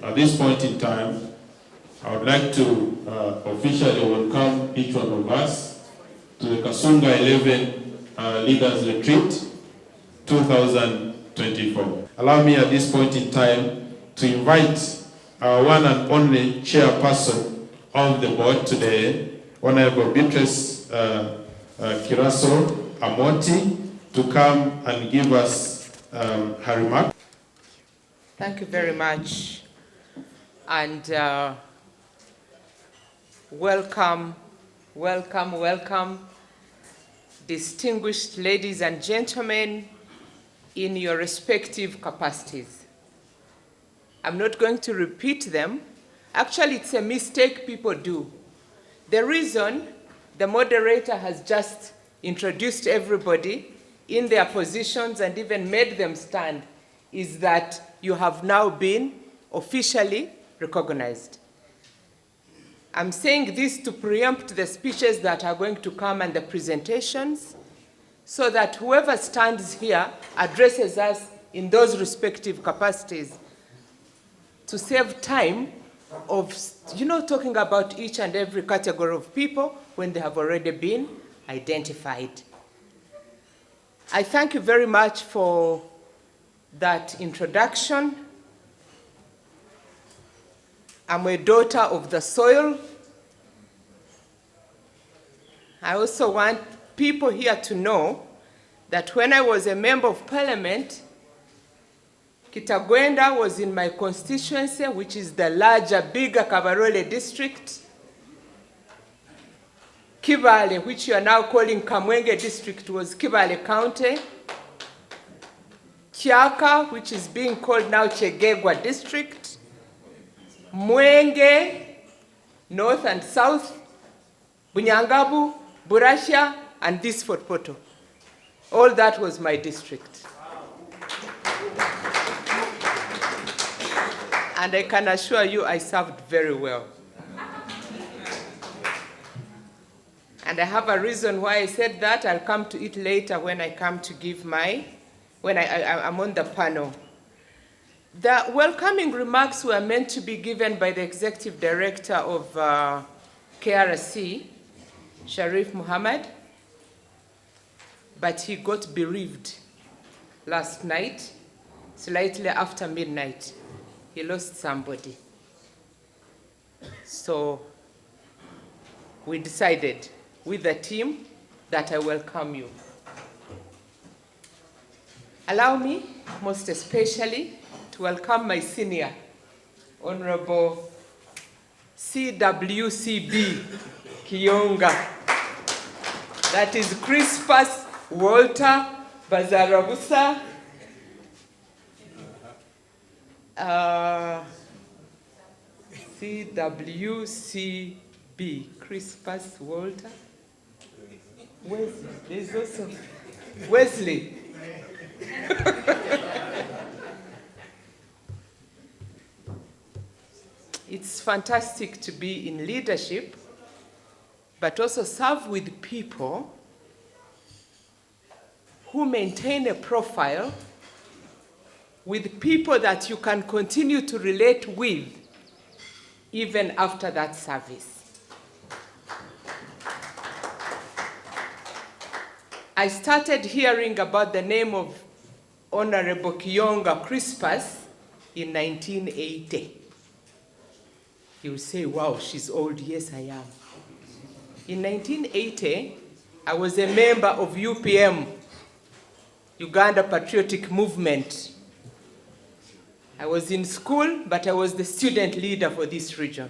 At this point in time, I would like to officially welcome each one of us to the Kasunga 11 Leaders Retreat 2024. Allow me at this point in time to invite our one and only chairperson of the board today, Honorable Beatrice Kiraso Amoti, to come and give us her remark. Thank you very much, and welcome, distinguished ladies and gentlemen in your respective capacities. I'm not going to repeat them. Actually, it's a mistake people do. The reason the moderator has just introduced everybody in their positions and even made them stand is that you have now been officially recognized. I'm saying this to preempt the speeches that are going to come and the presentations, so that whoever stands here addresses us in those respective capacities to save time of, talking about each and every category of people when they have already been identified. I thank you very much for that introduction. I'm a daughter of the soil. I also want people here to know that when I was a member of parliament, Kitagwenda was in my constituency, which is the larger, bigger Kabarole district. Kibale, which you are now calling Kamwenge district, was Kibale County. Kyaka, which is being called now Chegegwa district. Mwenge, north and south. Bunyangabu, Burasha, and this Fort Poto. All that was my district. And I can assure you I served very well. And I have a reason why I said that. I'll come to it later when I come to give when I'm on the panel. The welcoming remarks were meant to be given by the Executive Director of KRC, Sharif Muhammad, but he got bereaved last night, slightly after midnight. He lost somebody. So we decided with the team that I welcome you. Allow me, most especially, to welcome my senior, Honorable CWCB Kiyonga. That is Crispus Walter Bazarabusa, CWCB, Crispus Walter. There's also Wesley. It's fantastic to be in leadership, but also serve with people who maintain a profile, with people that you can continue to relate with even after that service. I started hearing about the name of Honorable Kiyonga Crispus in 1980. You will say, wow, she's old. Yes, I am. In 1980, I was a member of UPM, Uganda Patriotic Movement. I was in school, but I was the student leader for this region.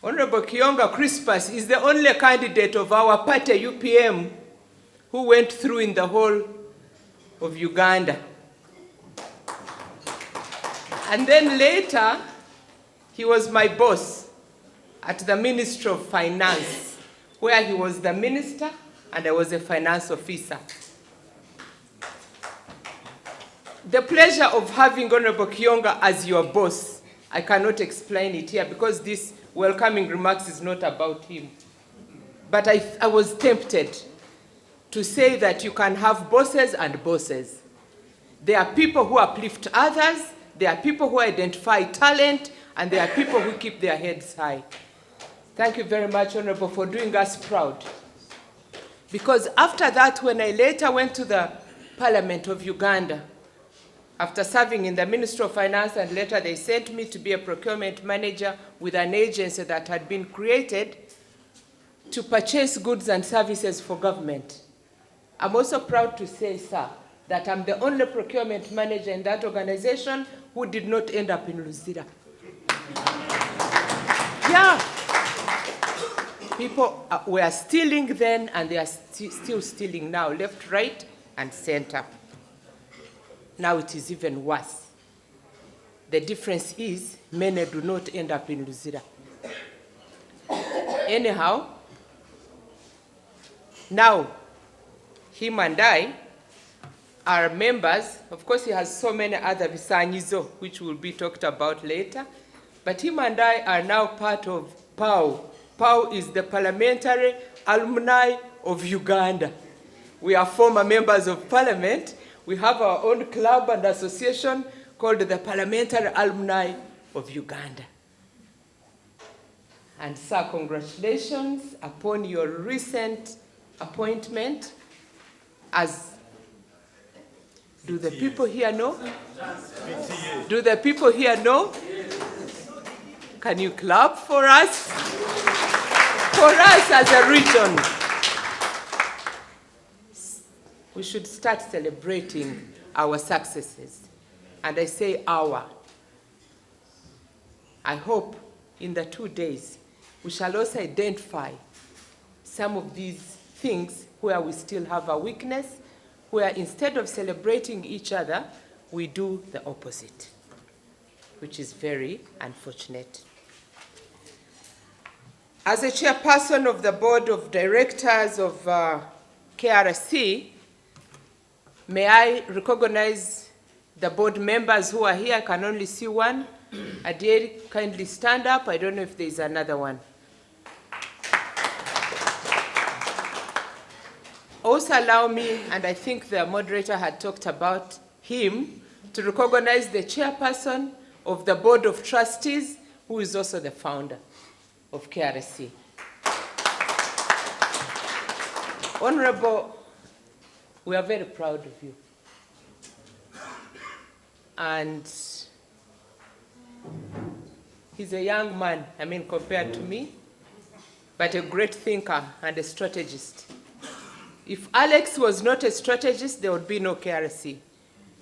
Honorable Kiyonga Crispus is the only candidate of our party, UPM, who went through in the whole of Uganda. And then later, he was my boss at the Ministry of Finance, where he was the minister and I was a finance officer. The pleasure of having Honorable Kiyonga as your boss, I cannot explain it here because this welcoming remarks is not about him. But I was tempted to say that you can have bosses and bosses. There are people who uplift others, There are people who identify talent, and there are people who keep their heads high. Thank you very much, Honorable, for doing us proud. Because after that, when I later went to the Parliament of Uganda, after serving in the Ministry of Finance, and later they sent me to be a procurement manager with an agency that had been created to purchase goods and services for government. I'm also proud to say, sir, that I'm the only procurement manager in that organization who did not end up in Luzira. Yeah. People were stealing then, and they are still stealing now, left, right, and center. Now it is even worse. The difference is many do not end up in Luzira. Anyhow, now him and I are members. Of course, he has so many other visanyizo, which will be talked about later. But him and I are now part of PAU. PAU is the Parliamentary Alumni of Uganda. We are former members of Parliament. We have our own club and association called the Parliamentary Alumni of Uganda. And sir, congratulations upon your recent appointment as, do the people here know? Do the people here know? Can you clap for us? For us as a region, we should start celebrating our successes. And I say our. I hope in the 2 days, we shall also identify some of these things where we still have a weakness, where instead of celebrating each other, we do the opposite, which is very unfortunate. As a chairperson of the board of directors of KRC, may I recognize the board members who are here? I can only see one. Adieri, kindly stand up. I don't know if there's another one. Also allow me, and I think the moderator had talked about him, to recognize the chairperson of the board of trustees, who is also the founder of KRC. Honorable, we are very proud of you. And he's a young man, I mean, compared to me, but a great thinker and a strategist. If Alex was not a strategist, there would be no KRC.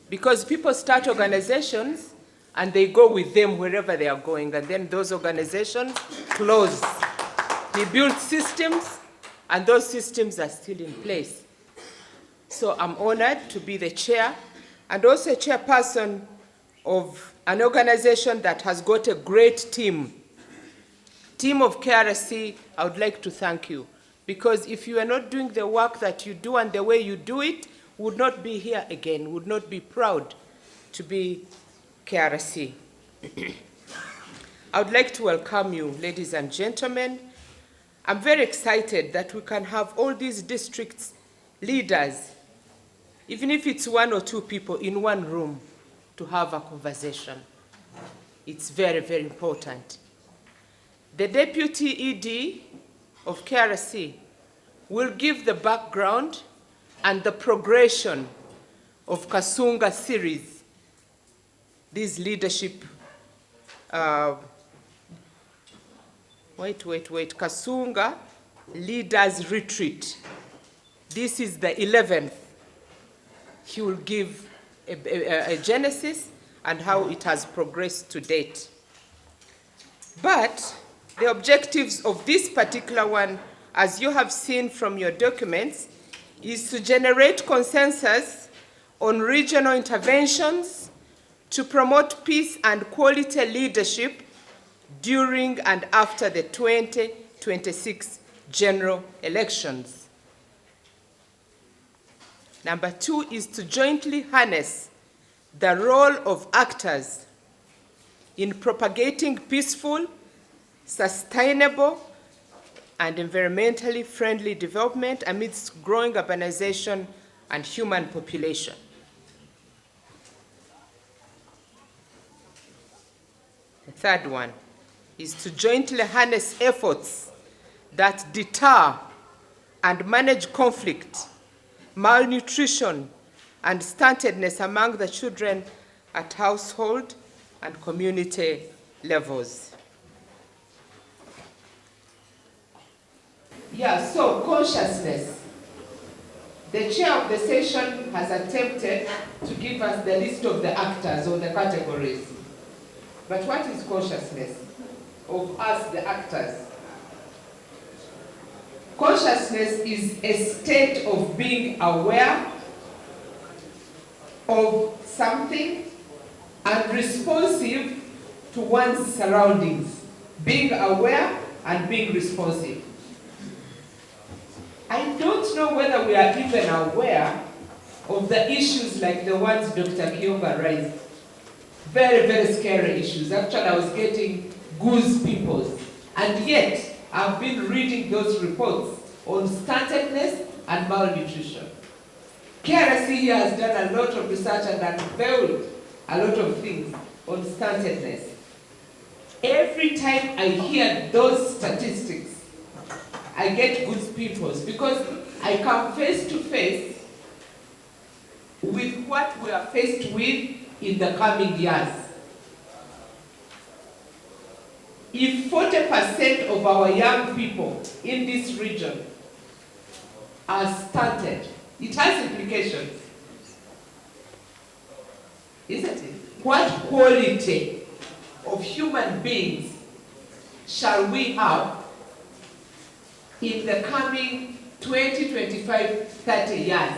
Because people start organizations and they go with them wherever they are going, and then those organizations close. He built systems, and those systems are still in place. So I'm honored to be the chair, and also a chairperson of an organization that has got a great team. Team of KRC, I would like to thank you. Because if you are not doing the work that you do and the way you do it, would not be here again, would not be proud to be KRC. I would like to welcome you, ladies and gentlemen. I'm very excited that we can have all these districts leaders, even if it's 1 or 2 people in one room, to have a conversation. It's very, very important. The Deputy ED of KRC will give the background and the progression of Kasunga series, this leadership, Kasunga Leaders Retreat. This is the 11th. He will give a genesis and how it has progressed to date. But the objectives of this particular one, as you have seen from your documents, is to generate consensus on regional interventions to promote peace and quality leadership during and after the 2026 general elections. Number 2 is to jointly harness the role of actors in propagating peaceful, sustainable, and environmentally friendly development amidst growing urbanization and human population. Third one is to jointly harness efforts that deter and manage conflict, malnutrition, and stuntedness among the children at household and community levels. Yeah, so consciousness. The chair of the session has attempted to give us the list of the actors or the categories. But what is consciousness of us, the actors? Consciousness is a state of being aware of something and responsive to one's surroundings. Being aware and being responsive. I don't know whether we are even aware of the issues like the ones Dr. Kioga raised. Very, very scary issues. Actually, I was getting goose pimples. And yet, I've been reading those reports on stuntedness and malnutrition. Kiraso here has done a lot of research and unveiled a lot of things on stuntedness. Every time I hear those statistics, I get goose pimples because I come face to face with what we are faced with in the coming years. If 40% of our young people in this region are stunted, it has implications, isn't it? What quality of human beings shall we have in the coming 20, 25, 30 years?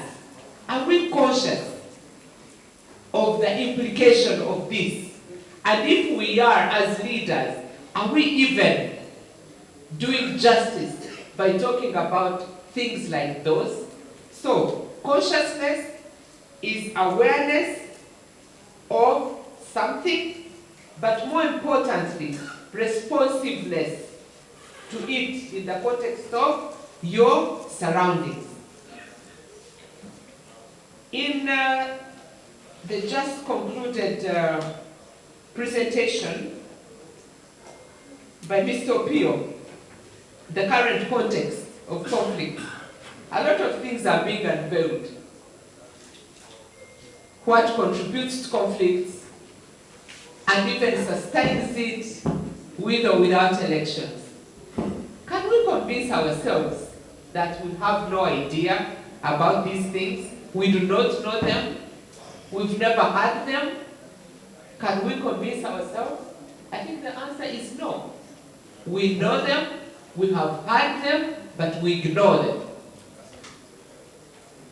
Are we conscious of the implication of this? And if we are as leaders, are we even doing justice by talking about things like those? So, consciousness is awareness of something, but more importantly, responsiveness to it in the context of your surroundings. In the just concluded presentation by Mr. Pio, the current context of conflict, a lot of things are being unveiled. What contributes to conflicts and even sustains it with or without elections. Can we convince ourselves that we have no idea about these things? We do not know them. We've never had them. Can we convince ourselves? I think the answer is no. We know them, we have had them, but we ignore them.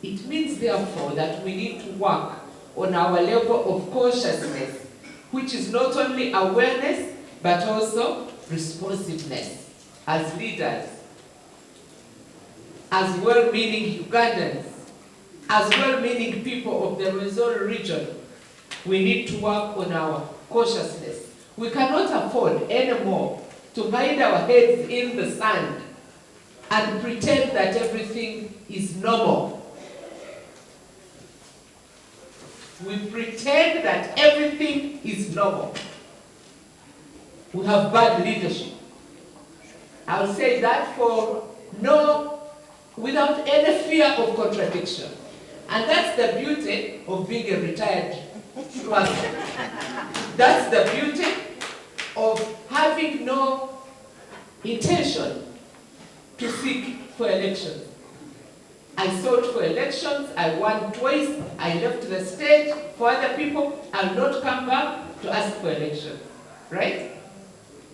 It means, therefore, that we need to work on our level of consciousness, which is not only awareness, but also responsiveness as leaders, as well-meaning Ugandans, as well-meaning people of the Rwenzori region. We need to work on our consciousness. We cannot afford anymore to hide our heads in the sand and pretend that everything is normal. We pretend that everything is normal. We have bad leadership. I'll say that without any fear of contradiction. And that's the beauty of being a retired person. That's the beauty of having no intention to seek for elections. I sought for elections, I won twice, I left the stage for other people, I'll not come back to ask for elections, right?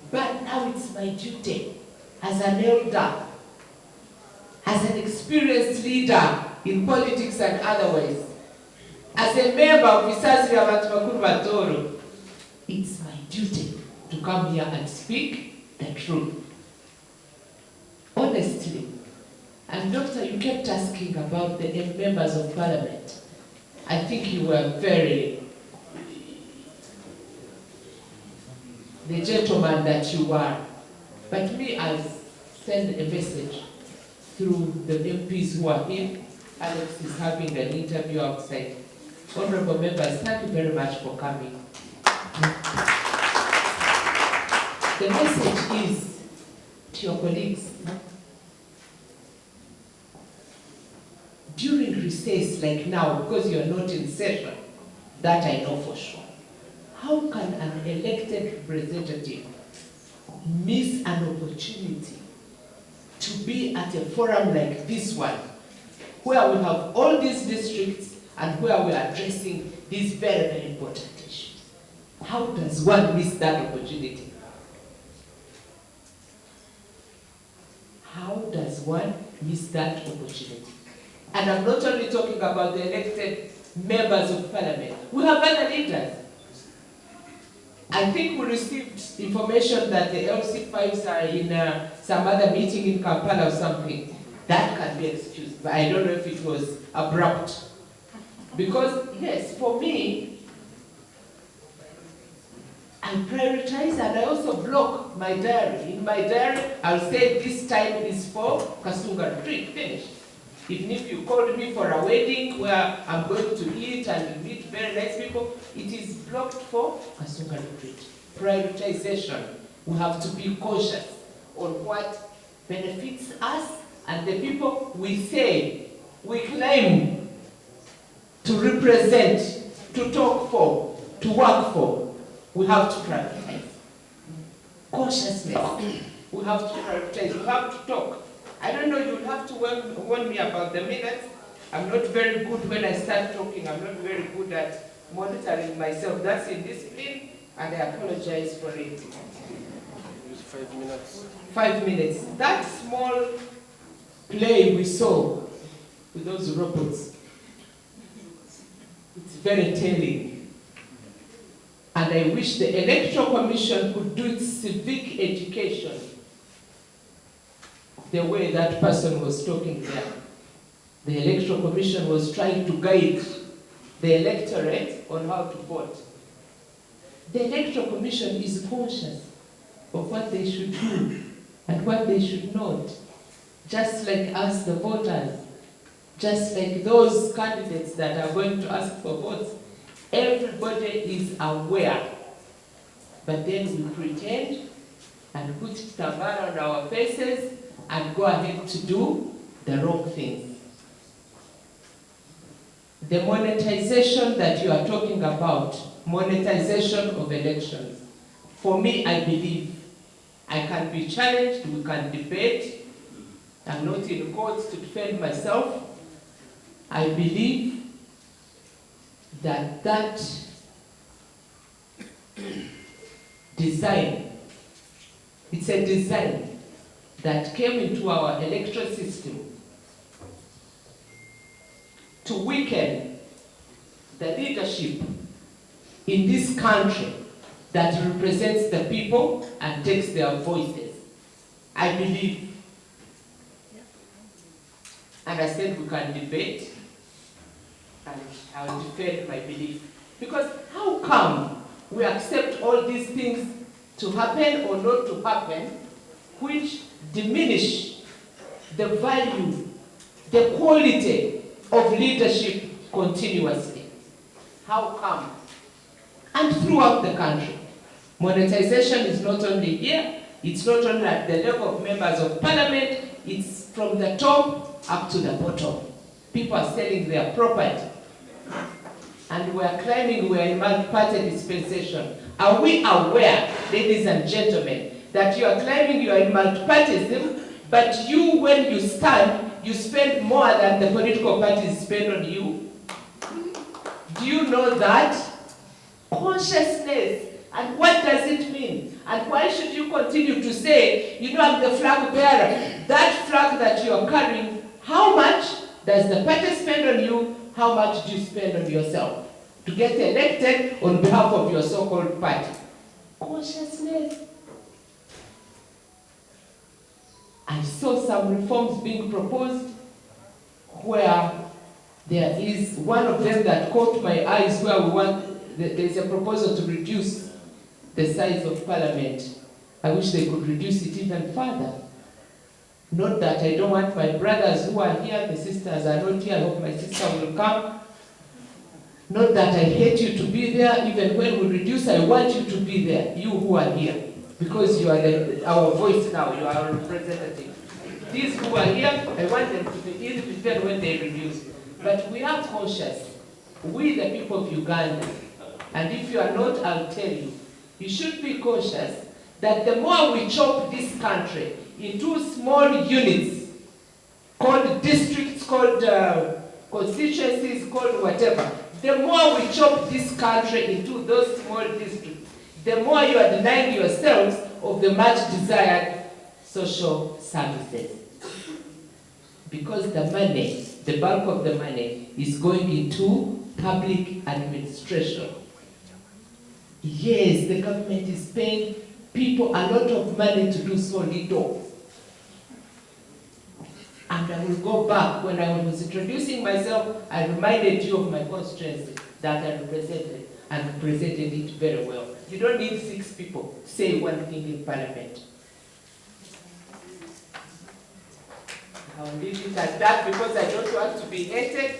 But now it's my duty as an elder, as an experienced leader in politics and otherwise, as a member of Visasi Abantu Bakuru Batoro, it's my duty to come here and speak the truth. Honestly. And Doctor, you kept asking about the members of parliament. I think you were the gentleman that you are. But me, I'll send a message through the MPs who are here. Alex is having an interview outside. Honorable members, thank you very much for coming. The message is to your colleagues, during recess like now, because you are not in session, that I know for sure, how can an elected representative miss an opportunity to be at a forum like this one, where we have all these districts and where we are addressing these very, very important issues? How does one miss that opportunity? How does one miss that opportunity? And I'm not only talking about the elected members of parliament. We have other leaders. I think we received information that the LC5s are in some other meeting in Kampala or something. That can be excused, but I don't know if it was abrupt. Because, yes, for me, I prioritize and I also block my diary. In my diary, I'll say this time is for Kasunga retreat, finished. Even if you called me for a wedding where I'm going to eat and meet very nice people, it is blocked for Kasunga retreat. Prioritization. We have to be cautious on what benefits us and the people we say, we claim to represent, to talk for, to work for. We have to prioritize. Cautiousness. We have to prioritize. We have to talk. I don't know, you'll have to warn me about the minutes. I'm not very good when I start talking. I'm not very good at monitoring myself. That's indiscipline, and I apologize for it. Use 5 minutes. 5 minutes. That small play we saw with those robots, it's very telling. And I wish the Electoral Commission could do its civic education the way that person was talking there. The Electoral Commission was trying to guide the electorate on how to vote. The Electoral Commission is conscious of what they should do and what they should not. Just like us, the voters, just like those candidates that are going to ask for votes, everybody is aware. But then we pretend and put Tabara on our faces and go ahead to do the wrong things. The monetization that you are talking about, monetization of elections, for me, I believe I can be challenged, we can debate. I'm not in court to defend myself. I believe that that design, it's a design that came into our electoral system to weaken the leadership in this country that represents the people and takes their voices. I believe, and I said we can debate, and I will defend my belief. Because how come we accept all these things to happen or not to happen, which diminish the value, the quality of leadership continuously? How come? And throughout the country. Monetization is not only here, it's not only at the level of members of parliament, it's from the top up to the bottom. People are selling their property. And we are claiming we are in multi-party dispensation. Are we aware, ladies and gentlemen, that you are claiming you are in multi-partyism, but you, when you stand, you spend more than the political parties spend on you? Do you know that? Consciousness. And what does it mean? And why should you continue to say, you know, I'm the flag bearer? That flag that you are carrying, how much does the party spend on you? How much do you spend on yourself to get elected on behalf of your so-called party? Consciousness. I saw some reforms being proposed where there is one of them that caught my eyes where we want, there's a proposal to reduce the size of parliament. I wish they could reduce it even further. Not that I don't want my brothers who are here, the sisters are not here, I hope my sister will come. Not that I hate you to be there, even when we reduce, I want you to be there, you who are here. because you are our voice now, you are our representative. These who are here, I want them to be independent when they refuse. But we are cautious. We, the people of Uganda, and if you are not, I'll tell you, you should be cautious that the more we chop this country into small units, called districts, called constituencies, called whatever, the more we chop this country into those small districts, the more you are denying yourselves of the much desired social services. Because the money, the bulk of the money, is going into public administration. Yes, the government is paying people a lot of money to do so little. And I will go back, when I was introducing myself, I reminded you of my constituency that I represented, and represented it very well. You don't need 6 people to say one thing in Parliament. I'll leave it at that because I don't want to be hated.